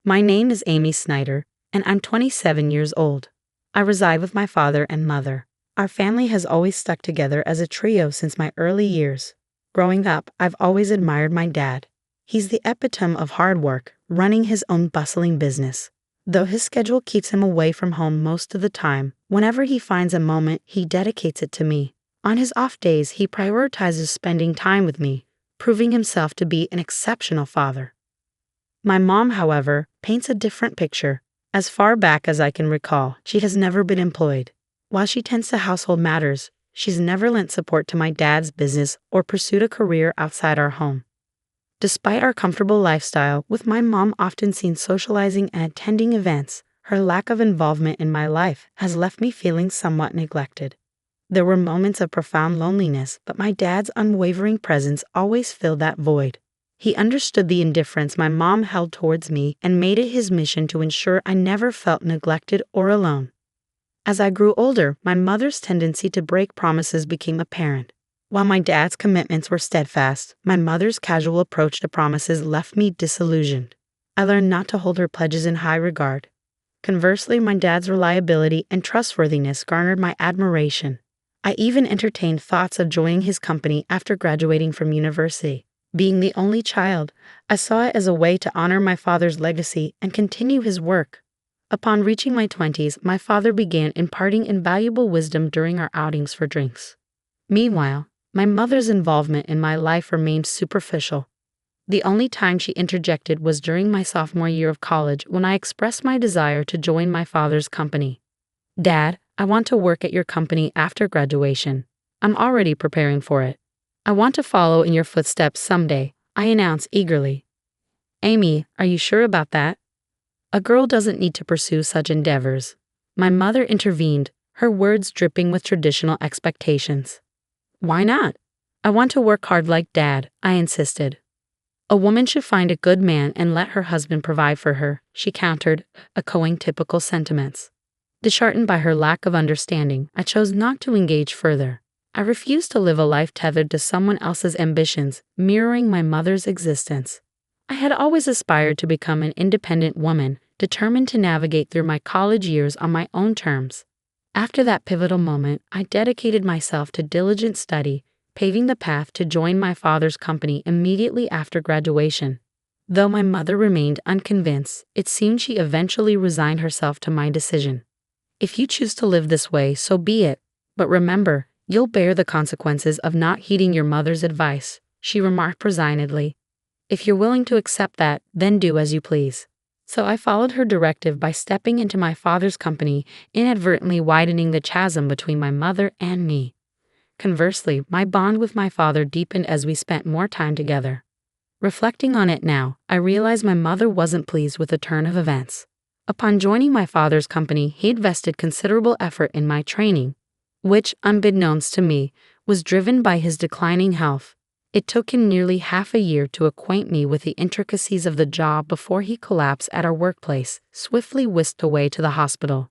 My name is Amy Snyder, and I'm 27 years old. I reside with my father and mother. Our family has always stuck together as a trio since my early years. Growing up, I've always admired my dad. He's the epitome of hard work, running his own bustling business. Though his schedule keeps him away from home most of the time, whenever he finds a moment, he dedicates it to me. On his off days, he prioritizes spending time with me, proving himself to be an exceptional father. My mom, however, paints a different picture. As far back as I can recall, she has never been employed. While she tends to household matters, she's never lent support to my dad's business or pursued a career outside our home. Despite our comfortable lifestyle, with my mom often seen socializing and attending events, her lack of involvement in my life has left me feeling somewhat neglected. There were moments of profound loneliness, but my dad's unwavering presence always filled that void. He understood the indifference my mom held towards me and made it his mission to ensure I never felt neglected or alone. As I grew older, my mother's tendency to break promises became apparent. While my dad's commitments were steadfast, my mother's casual approach to promises left me disillusioned. I learned not to hold her pledges in high regard. Conversely, my dad's reliability and trustworthiness garnered my admiration. I even entertained thoughts of joining his company after graduating from university. Being the only child, I saw it as a way to honor my father's legacy and continue his work. Upon reaching my 20s, my father began imparting invaluable wisdom during our outings for drinks. Meanwhile, my mother's involvement in my life remained superficial. The only time she interjected was during my sophomore year of college when I expressed my desire to join my father's company. "Dad, I want to work at your company after graduation. I'm already preparing for it. I want to follow in your footsteps someday," I announced eagerly. "Amy, are you sure about that? A girl doesn't need to pursue such endeavors." My mother intervened, her words dripping with traditional expectations. "Why not? I want to work hard like Dad," I insisted. "A woman should find a good man and let her husband provide for her," she countered, echoing typical sentiments. Disheartened by her lack of understanding, I chose not to engage further. I refused to live a life tethered to someone else's ambitions, mirroring my mother's existence. I had always aspired to become an independent woman, determined to navigate through my college years on my own terms. After that pivotal moment, I dedicated myself to diligent study, paving the path to join my father's company immediately after graduation. Though my mother remained unconvinced, it seemed she eventually resigned herself to my decision. "If you choose to live this way, so be it. But remember, you'll bear the consequences of not heeding your mother's advice," she remarked resignedly. "If you're willing to accept that, then do as you please." So I followed her directive by stepping into my father's company, inadvertently widening the chasm between my mother and me. Conversely, my bond with my father deepened as we spent more time together. Reflecting on it now, I realized my mother wasn't pleased with the turn of events. Upon joining my father's company, he invested considerable effort in my training, which, unbeknownst to me, was driven by his declining health. It took him nearly half a year to acquaint me with the intricacies of the job before he collapsed at our workplace, swiftly whisked away to the hospital.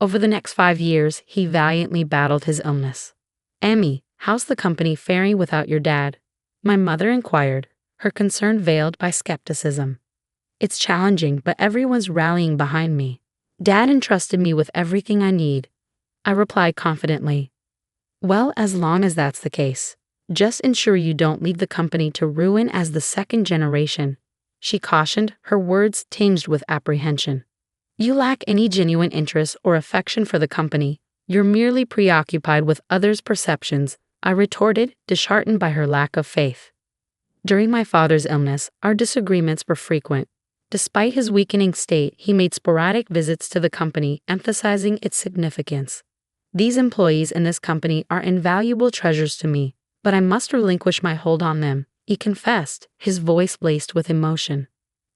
Over the next 5 years, he valiantly battled his illness. "Amy, how's the company faring without your dad?" my mother inquired, her concern veiled by skepticism. "It's challenging, but everyone's rallying behind me. Dad entrusted me with everything I need," I replied confidently. "Well, as long as that's the case, just ensure you don't leave the company to ruin as the second generation," she cautioned, her words tinged with apprehension. "You lack any genuine interest or affection for the company. You're merely preoccupied with others' perceptions," I retorted, disheartened by her lack of faith. During my father's illness, our disagreements were frequent. Despite his weakening state, he made sporadic visits to the company, emphasizing its significance. "These employees in this company are invaluable treasures to me, but I must relinquish my hold on them," he confessed, his voice laced with emotion.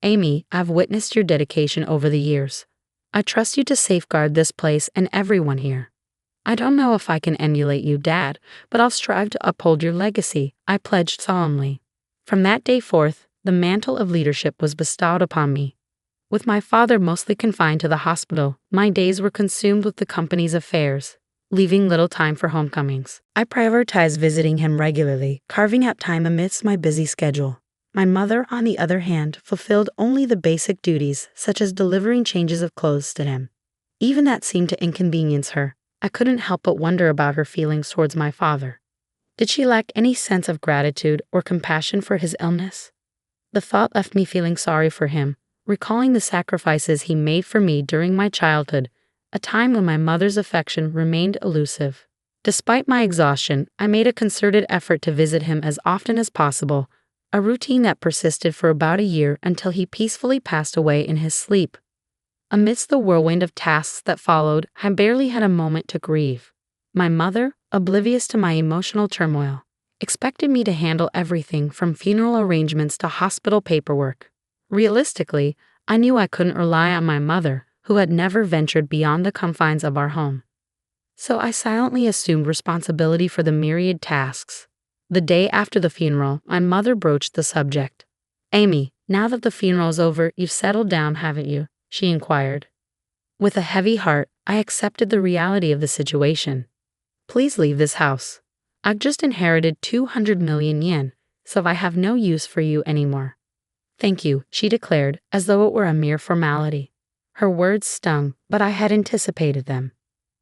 "Amy, I've witnessed your dedication over the years. I trust you to safeguard this place and everyone here. I don't know if I can emulate you, Dad, but I'll strive to uphold your legacy," I pledged solemnly. From that day forth, the mantle of leadership was bestowed upon me. With my father mostly confined to the hospital, my days were consumed with the company's affairs, leaving little time for homecomings. I prioritized visiting him regularly, carving out time amidst my busy schedule. My mother, on the other hand, fulfilled only the basic duties, such as delivering changes of clothes to him. Even that seemed to inconvenience her. I couldn't help but wonder about her feelings towards my father. Did she lack any sense of gratitude or compassion for his illness? The thought left me feeling sorry for him, recalling the sacrifices he made for me during my childhood, a time when my mother's affection remained elusive. Despite my exhaustion, I made a concerted effort to visit him as often as possible, a routine that persisted for about a year until he peacefully passed away in his sleep. Amidst the whirlwind of tasks that followed, I barely had a moment to grieve. My mother, oblivious to my emotional turmoil, expected me to handle everything from funeral arrangements to hospital paperwork. Realistically, I knew I couldn't rely on my mother, who had never ventured beyond the confines of our home. So I silently assumed responsibility for the myriad tasks. The day after the funeral, my mother broached the subject. "Amy, now that the funeral's over, you've settled down, haven't you?" she inquired. With a heavy heart, I accepted the reality of the situation. "Please leave this house. I've just inherited 200 million yen, so I have no use for you anymore." "Thank you," she declared, as though it were a mere formality. Her words stung, but I had anticipated them.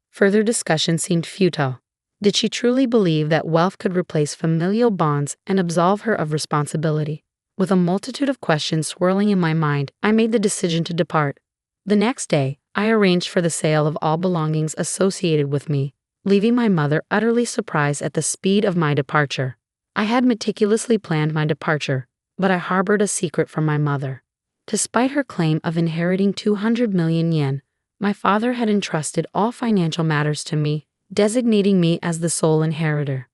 Further discussion seemed futile. Did she truly believe that wealth could replace familial bonds and absolve her of responsibility? With a multitude of questions swirling in my mind, I made the decision to depart. The next day, I arranged for the sale of all belongings associated with me, leaving my mother utterly surprised at the speed of my departure. I had meticulously planned my departure, but I harbored a secret from my mother. Despite her claim of inheriting 200 million yen, my father had entrusted all financial matters to me, designating me as the sole inheritor.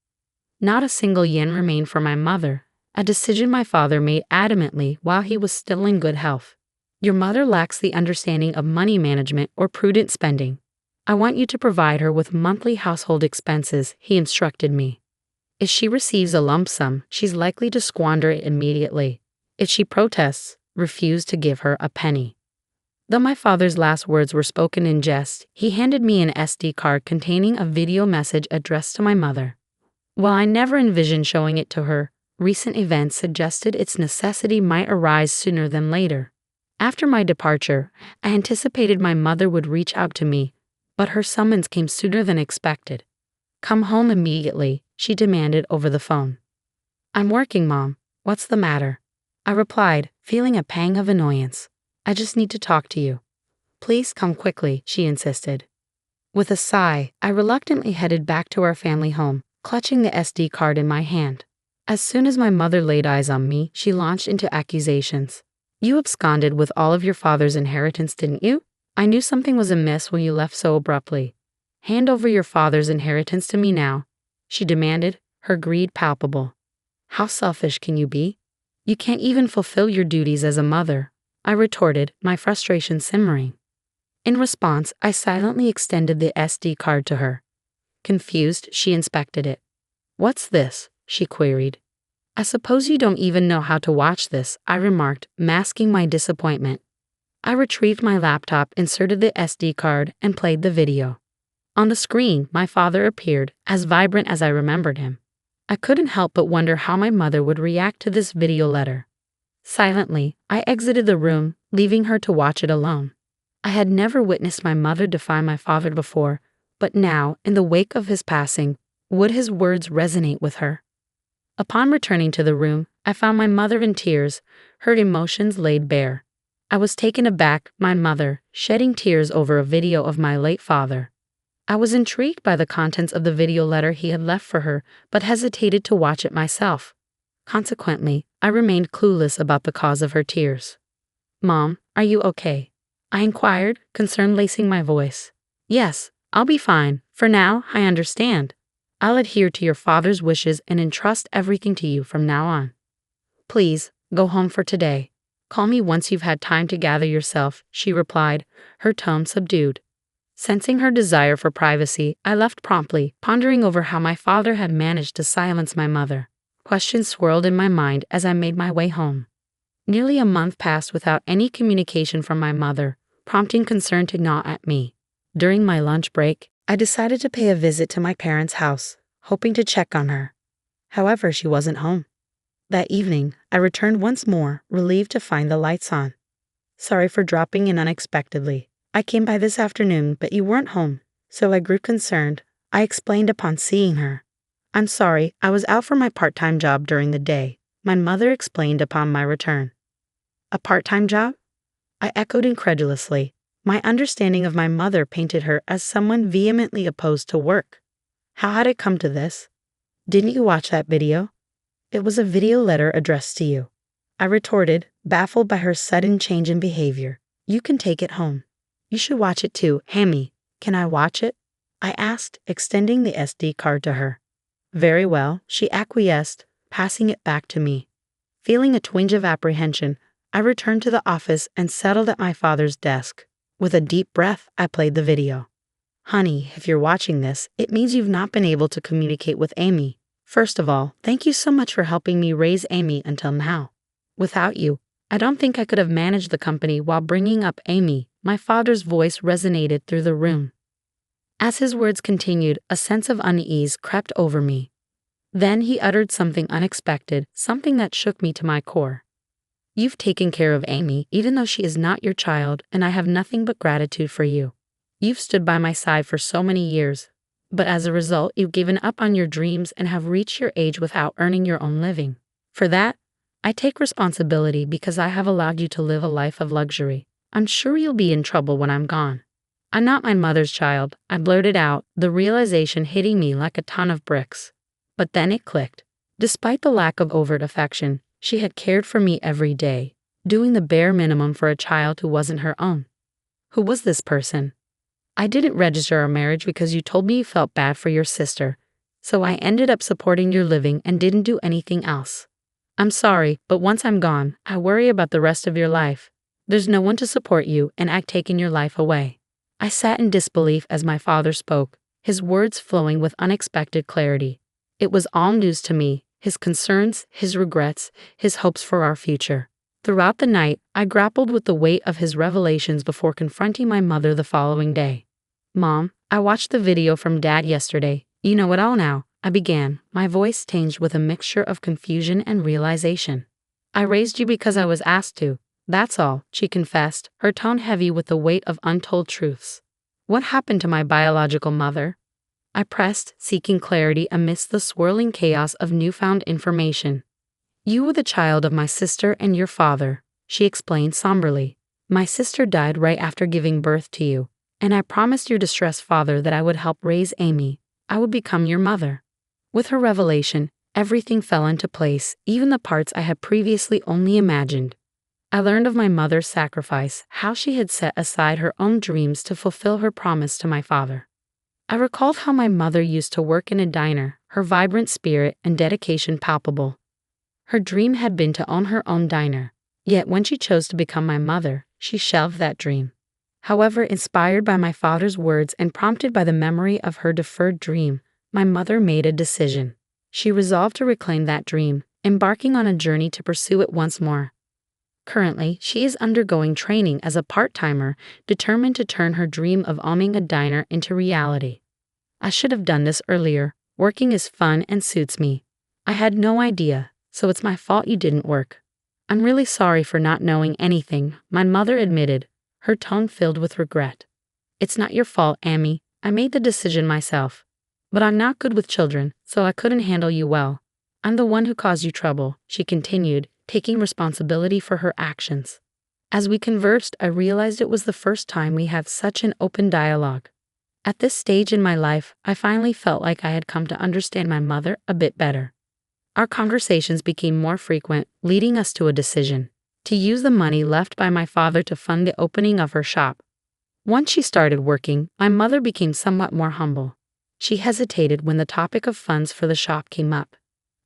Not a single yen remained for my mother, a decision my father made adamantly while he was still in good health. "Your mother lacks the understanding of money management or prudent spending. I want you to provide her with monthly household expenses," he instructed me. "If she receives a lump sum, she's likely to squander it immediately. If she protests, refuse to give her a penny." Though my father's last words were spoken in jest, he handed me an SD card containing a video message addressed to my mother. While I never envisioned showing it to her, recent events suggested its necessity might arise sooner than later. After my departure, I anticipated my mother would reach out to me, but her summons came sooner than expected. "Come home immediately," she demanded over the phone. "I'm working, Mom. What's the matter?" I replied, feeling a pang of annoyance. "I just need to talk to you." "Please come quickly," she insisted. With a sigh, I reluctantly headed back to our family home, clutching the SD card in my hand. As soon as my mother laid eyes on me, she launched into accusations. "You absconded with all of your father's inheritance, didn't you? I knew something was amiss when you left so abruptly. Hand over your father's inheritance to me now," she demanded, her greed palpable. "How selfish can you be? You can't even fulfill your duties as a mother," I retorted, my frustration simmering. In response, I silently extended the SD card to her. Confused, she inspected it. "What's this?" she queried. "I suppose you don't even know how to watch this," I remarked, masking my disappointment. I retrieved my laptop, inserted the SD card, and played the video. On the screen, my father appeared, as vibrant as I remembered him. I couldn't help but wonder how my mother would react to this video letter. Silently, I exited the room, leaving her to watch it alone. I had never witnessed my mother defy my father before, but now, in the wake of his passing, would his words resonate with her? Upon returning to the room, I found my mother in tears, her emotions laid bare. I was taken aback, my mother, shedding tears over a video of my late father. I was intrigued by the contents of the video letter he had left for her, but hesitated to watch it myself. Consequently, I remained clueless about the cause of her tears. "Mom, are you okay?" I inquired, concern lacing my voice. "Yes, I'll be fine. For now, I understand. I'll adhere to your father's wishes and entrust everything to you from now on. Please, go home for today. Call me once you've had time to gather yourself," she replied, her tone subdued. Sensing her desire for privacy, I left promptly, pondering over how my father had managed to silence my mother. Questions swirled in my mind as I made my way home. Nearly a month passed without any communication from my mother, prompting concern to gnaw at me. During my lunch break, I decided to pay a visit to my parents' house, hoping to check on her. However, she wasn't home. That evening, I returned once more, relieved to find the lights on. Sorry for dropping in unexpectedly. I came by this afternoon, but you weren't home, so I grew concerned. I explained upon seeing her. I'm sorry, I was out for my part-time job during the day, my mother explained upon my return. A part-time job? I echoed incredulously. My understanding of my mother painted her as someone vehemently opposed to work. How had it come to this? Didn't you watch that video? It was a video letter addressed to you. I retorted, baffled by her sudden change in behavior. You can take it home. You should watch it too, Hammy. Can I watch it? I asked, extending the SD card to her. Very well, she acquiesced, passing it back to me. Feeling a twinge of apprehension, I returned to the office and settled at my father's desk. With a deep breath, I played the video. Honey, if you're watching this, it means you've not been able to communicate with Amy. First of all, thank you so much for helping me raise Amy until now. Without you, I don't think I could have managed the company while bringing up Amy. My father's voice resonated through the room. As his words continued, a sense of unease crept over me. Then he uttered something unexpected, something that shook me to my core. You've taken care of Amy, even though she is not your child, and I have nothing but gratitude for you. You've stood by my side for so many years, but as a result, you've given up on your dreams and have reached your age without earning your own living. For that, I take responsibility because I have allowed you to live a life of luxury. I'm sure you'll be in trouble when I'm gone. I'm not my mother's child, I blurted out, the realization hitting me like a ton of bricks. But then it clicked. Despite the lack of overt affection, she had cared for me every day, doing the bare minimum for a child who wasn't her own. Who was this person? I didn't register our marriage because you told me you felt bad for your sister, so I ended up supporting your living and didn't do anything else. I'm sorry, but once I'm gone, I worry about the rest of your life. There's no one to support you, and I've taken your life away. I sat in disbelief as my father spoke, his words flowing with unexpected clarity. It was all news to me, his concerns, his regrets, his hopes for our future. Throughout the night, I grappled with the weight of his revelations before confronting my mother the following day. Mom, I watched the video from Dad yesterday. You know it all now, I began, my voice tinged with a mixture of confusion and realization. I raised you because I was asked to. That's all, she confessed, her tone heavy with the weight of untold truths. What happened to my biological mother? I pressed, seeking clarity amidst the swirling chaos of newfound information. You were the child of my sister and your father, she explained somberly. My sister died right after giving birth to you, and I promised your distressed father that I would help raise Amy. I would become your mother. With her revelation, everything fell into place, even the parts I had previously only imagined. I learned of my mother's sacrifice, how she had set aside her own dreams to fulfill her promise to my father. I recalled how my mother used to work in a diner, her vibrant spirit and dedication palpable. Her dream had been to own her own diner, yet when she chose to become my mother, she shelved that dream. However, inspired by my father's words and prompted by the memory of her deferred dream, my mother made a decision. She resolved to reclaim that dream, embarking on a journey to pursue it once more. Currently, she is undergoing training as a part-timer, determined to turn her dream of owning a diner into reality. I should have done this earlier. Working is fun and suits me. I had no idea, so it's my fault you didn't work. I'm really sorry for not knowing anything, my mother admitted, her tone filled with regret. It's not your fault, Amy. I made the decision myself. But I'm not good with children, so I couldn't handle you well. I'm the one who caused you trouble, she continued, taking responsibility for her actions. As we conversed, I realized it was the first time we had such an open dialogue. At this stage in my life, I finally felt like I had come to understand my mother a bit better. Our conversations became more frequent, leading us to a decision: to use the money left by my father to fund the opening of her shop. Once she started working, my mother became somewhat more humble. She hesitated when the topic of funds for the shop came up,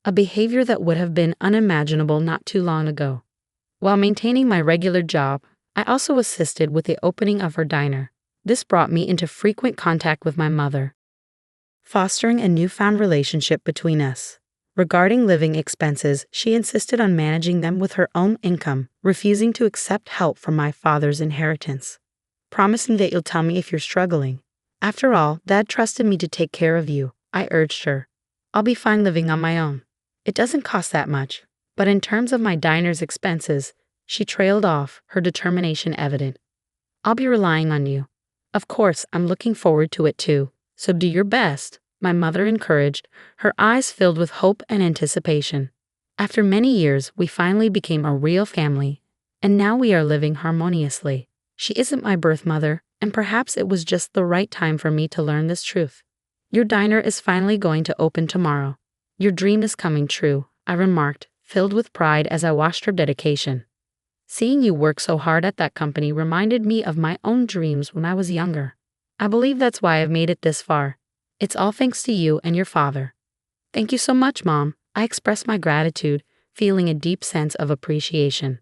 a behavior that would have been unimaginable not too long ago. While maintaining my regular job, I also assisted with the opening of her diner. This brought me into frequent contact with my mother, fostering a newfound relationship between us. Regarding living expenses, she insisted on managing them with her own income, refusing to accept help from my father's inheritance. Promising that you'll tell me if you're struggling. After all, Dad trusted me to take care of you, I urged her. I'll be fine living on my own. It doesn't cost that much. But in terms of my diner's expenses, she trailed off, her determination evident. I'll be relying on you. Of course, I'm looking forward to it too, so do your best, my mother encouraged, her eyes filled with hope and anticipation. After many years, we finally became a real family, and now we are living harmoniously. She isn't my birth mother, and perhaps it was just the right time for me to learn this truth. Your diner is finally going to open tomorrow. Your dream is coming true, I remarked, filled with pride as I watched her dedication. Seeing you work so hard at that company reminded me of my own dreams when I was younger. I believe that's why I've made it this far. It's all thanks to you and your father. Thank you so much, Mom. I expressed my gratitude, feeling a deep sense of appreciation.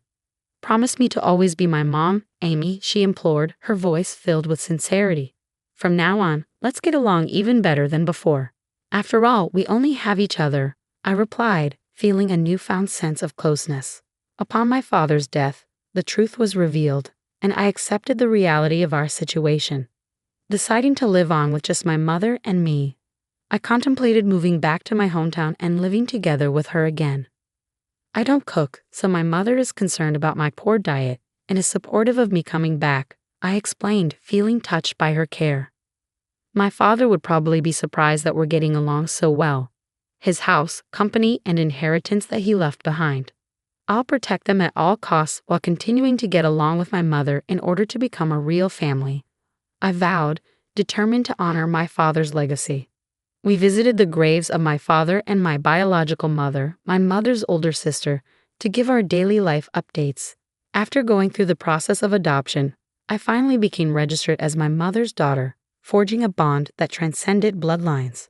Promise me to always be my mom, Amy, she implored, her voice filled with sincerity. From now on, let's get along even better than before. After all, we only have each other, I replied, feeling a newfound sense of closeness. Upon my father's death, the truth was revealed, and I accepted the reality of our situation. Deciding to live on with just my mother and me, I contemplated moving back to my hometown and living together with her again. I don't cook, so my mother is concerned about my poor diet and is supportive of me coming back, I explained, feeling touched by her care. My father would probably be surprised that we're getting along so well. His house, company, and inheritance that he left behind. I'll protect them at all costs while continuing to get along with my mother in order to become a real family, I vowed, determined to honor my father's legacy. We visited the graves of my father and my biological mother, my mother's older sister, to give our daily life updates. After going through the process of adoption, I finally became registered as my mother's daughter, forging a bond that transcended bloodlines.